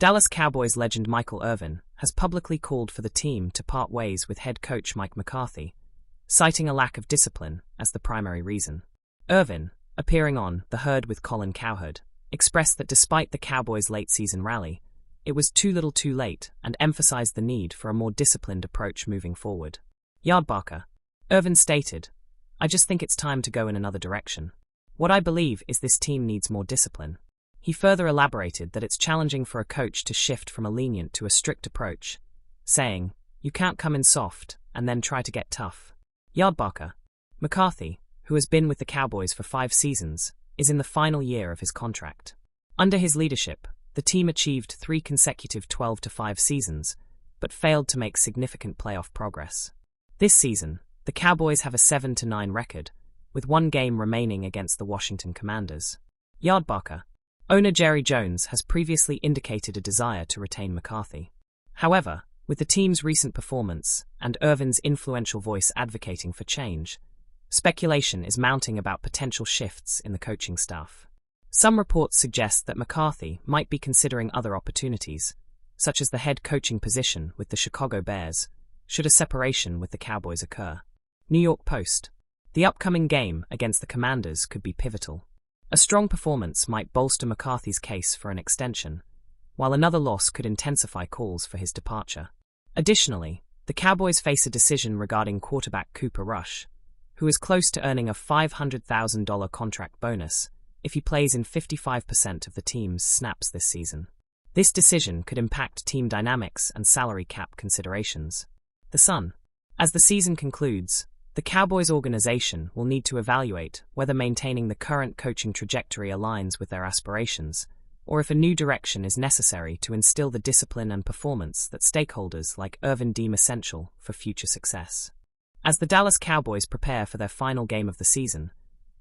Dallas Cowboys legend Michael Irvin has publicly called for the team to part ways with head coach Mike McCarthy, citing a lack of discipline as the primary reason. Irvin, appearing on The Herd with Colin Cowherd, expressed that despite the Cowboys' late-season rally, it was too little too late and emphasized the need for a more disciplined approach moving forward. Yardbarker. Irvin stated, "I just think it's time to go in another direction. What I believe is this team needs more discipline." He further elaborated that it's challenging for a coach to shift from a lenient to a strict approach, saying, "You can't come in soft and then try to get tough." Yardbarker. McCarthy, who has been with the Cowboys for 5 seasons, is in the final year of his contract. Under his leadership, the team achieved 3 consecutive 12-5 seasons, but failed to make significant playoff progress. This season, the Cowboys have a 7-9 record, with 1 game remaining against the Washington Commanders. Yardbarker. Owner Jerry Jones has previously indicated a desire to retain McCarthy. However, with the team's recent performance and Irvin's influential voice advocating for change, speculation is mounting about potential shifts in the coaching staff. Some reports suggest that McCarthy might be considering other opportunities, such as the head coaching position with the Chicago Bears, should a separation with the Cowboys occur. New York Post. The upcoming game against the Commanders could be pivotal. A strong performance might bolster McCarthy's case for an extension, while another loss could intensify calls for his departure. Additionally, the Cowboys face a decision regarding quarterback Cooper Rush, who is close to earning a $500,000 contract bonus if he plays in 55% of the team's snaps this season. This decision could impact team dynamics and salary cap considerations. The Sun. As the season concludes, the Cowboys organization will need to evaluate whether maintaining the current coaching trajectory aligns with their aspirations, or if a new direction is necessary to instill the discipline and performance that stakeholders like Irvin deem essential for future success. As the Dallas Cowboys prepare for their final game of the season,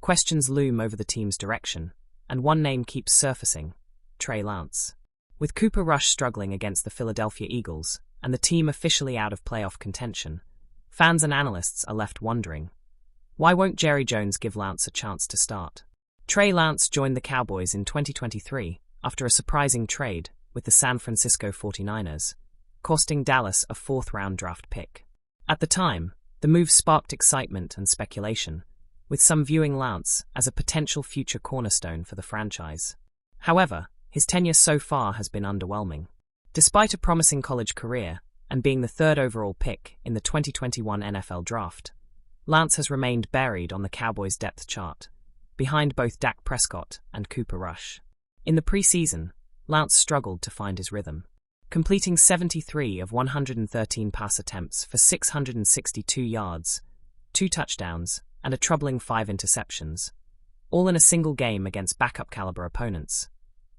questions loom over the team's direction, and one name keeps surfacing: Trey Lance. With Cooper Rush struggling against the Philadelphia Eagles and the team officially out of playoff contention, fans and analysts are left wondering, why won't Jerry Jones give Lance a chance to start? Trey Lance joined the Cowboys in 2023 after a surprising trade with the San Francisco 49ers, costing Dallas a 4th-round draft pick. At the time, the move sparked excitement and speculation, with some viewing Lance as a potential future cornerstone for the franchise. However, his tenure so far has been underwhelming. Despite a promising college career and being the 3rd overall pick in the 2021 NFL Draft, Lance has remained buried on the Cowboys' depth chart, behind both Dak Prescott and Cooper Rush. In the preseason, Lance struggled to find his rhythm, completing 73 of 113 pass attempts for 662 yards, 2 touchdowns, and a troubling 5 interceptions, all in a single game against backup-caliber opponents.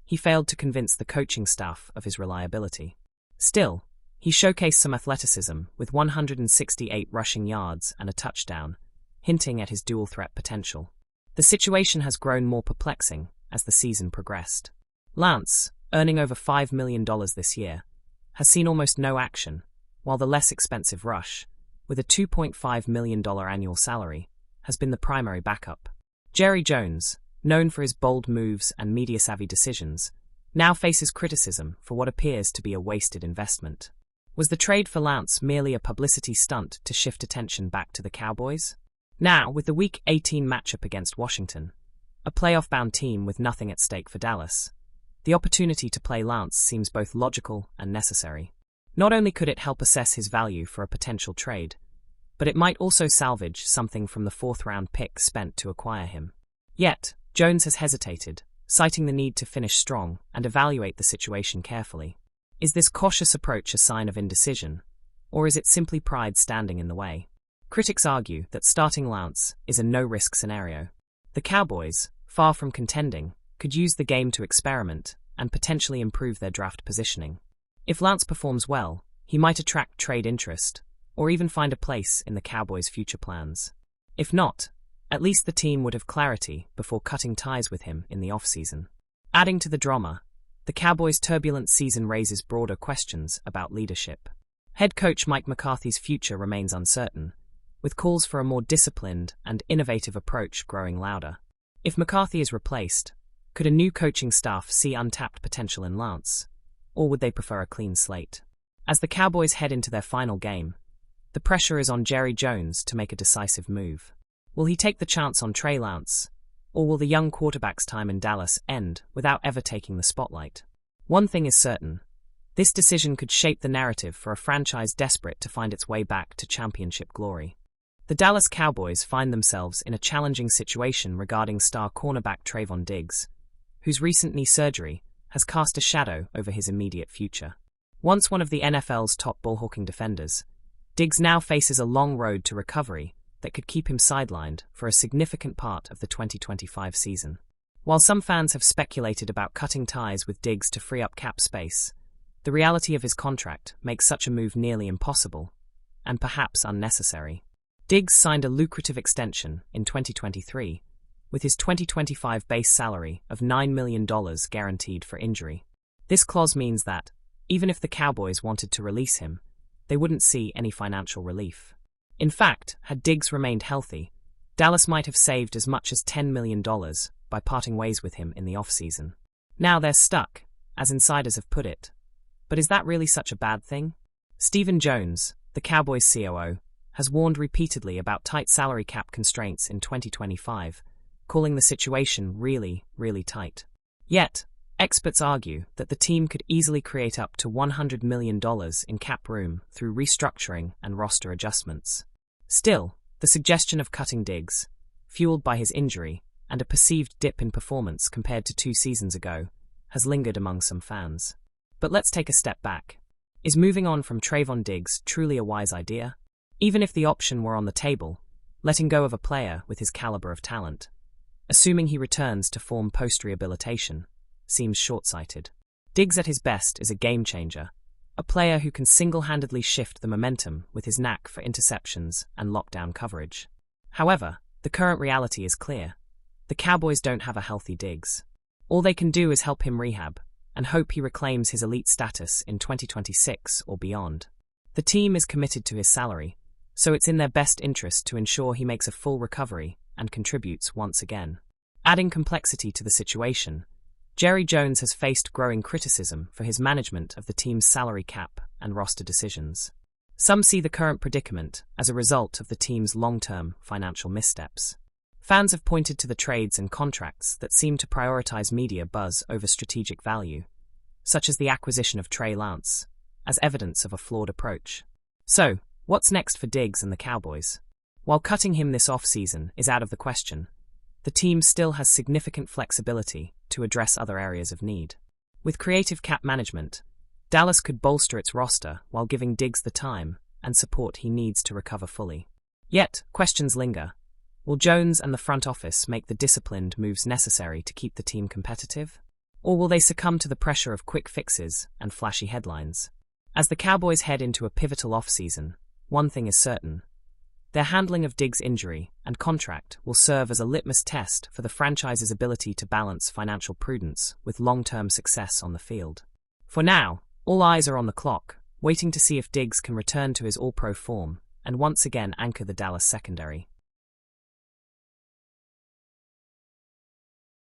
He failed to convince the coaching staff of his reliability. Still, he showcased some athleticism with 168 rushing yards and a touchdown, hinting at his dual-threat potential. The situation has grown more perplexing as the season progressed. Lance, earning over $5 million this year, has seen almost no action, while the less expensive Rush, with a $2.5 million annual salary, has been the primary backup. Jerry Jones, known for his bold moves and media-savvy decisions, now faces criticism for what appears to be a wasted investment. Was the trade for Lance merely a publicity stunt to shift attention back to the Cowboys? Now, with the Week 18 matchup against Washington, a playoff-bound team with nothing at stake for Dallas, the opportunity to play Lance seems both logical and necessary. Not only could it help assess his value for a potential trade, but it might also salvage something from the 4th-round pick spent to acquire him. Yet, Jones has hesitated, citing the need to finish strong and evaluate the situation carefully. Is this cautious approach a sign of indecision, or is it simply pride standing in the way? Critics argue that starting Lance is a no-risk scenario. The Cowboys, far from contending, could use the game to experiment and potentially improve their draft positioning. If Lance performs well, he might attract trade interest, or even find a place in the Cowboys' future plans. If not, at least the team would have clarity before cutting ties with him in the offseason. Adding to the drama, the Cowboys' turbulent season raises broader questions about leadership. Head coach Mike McCarthy's future remains uncertain, with calls for a more disciplined and innovative approach growing louder. If McCarthy is replaced, could a new coaching staff see untapped potential in Lance, or would they prefer a clean slate? As the Cowboys head into their final game, the pressure is on Jerry Jones to make a decisive move. Will he take the chance on Trey Lance, or will the young quarterback's time in Dallas end without ever taking the spotlight? One thing is certain. This decision could shape the narrative for a franchise desperate to find its way back to championship glory. The Dallas Cowboys find themselves in a challenging situation regarding star cornerback Trayvon Diggs, whose recent knee surgery has cast a shadow over his immediate future. Once one of the NFL's top ball-hawking defenders, Diggs now faces a long road to recovery that could keep him sidelined for a significant part of the 2025 season. While some fans have speculated about cutting ties with Diggs to free up cap space, the reality of his contract makes such a move nearly impossible, and perhaps unnecessary. Diggs signed a lucrative extension in 2023, with his 2025 base salary of $9 million guaranteed for injury. This clause means that, even if the Cowboys wanted to release him, they wouldn't see any financial relief. In fact, had Diggs remained healthy, Dallas might have saved as much as $10 million by parting ways with him in the offseason. Now they're stuck, as insiders have put it. But is that really such a bad thing? Stephen Jones, the Cowboys' COO, has warned repeatedly about tight salary cap constraints in 2025, calling the situation really, really tight. Yet, experts argue that the team could easily create up to $100 million in cap room through restructuring and roster adjustments. Still, the suggestion of cutting Diggs, fueled by his injury and a perceived dip in performance compared to 2 seasons ago, has lingered among some fans. But let's take a step back. Is moving on from Trayvon Diggs truly a wise idea? Even if the option were on the table, letting go of a player with his caliber of talent, assuming he returns to form post-rehabilitation, seems short-sighted. Diggs at his best is a game-changer, a player who can single-handedly shift the momentum with his knack for interceptions and lockdown coverage. However, the current reality is clear. The Cowboys don't have a healthy Diggs. All they can do is help him rehab and hope he reclaims his elite status in 2026 or beyond. The team is committed to his salary, so it's in their best interest to ensure he makes a full recovery and contributes once again. Adding complexity to the situation, Jerry Jones has faced growing criticism for his management of the team's salary cap and roster decisions. Some see the current predicament as a result of the team's long-term financial missteps. Fans have pointed to the trades and contracts that seem to prioritize media buzz over strategic value, such as the acquisition of Trey Lance, as evidence of a flawed approach. So, what's next for Diggs and the Cowboys? While cutting him this offseason is out of the question, the team still has significant flexibility to address other areas of need. With creative cap management, Dallas could bolster its roster while giving Diggs the time and support he needs to recover fully. Yet, questions linger. Will Jones and the front office make the disciplined moves necessary to keep the team competitive? Or will they succumb to the pressure of quick fixes and flashy headlines? As the Cowboys head into a pivotal offseason, one thing is certain. Their handling of Diggs' injury and contract will serve as a litmus test for the franchise's ability to balance financial prudence with long-term success on the field. For now, all eyes are on the clock, waiting to see if Diggs can return to his all-pro form and once again anchor the Dallas secondary.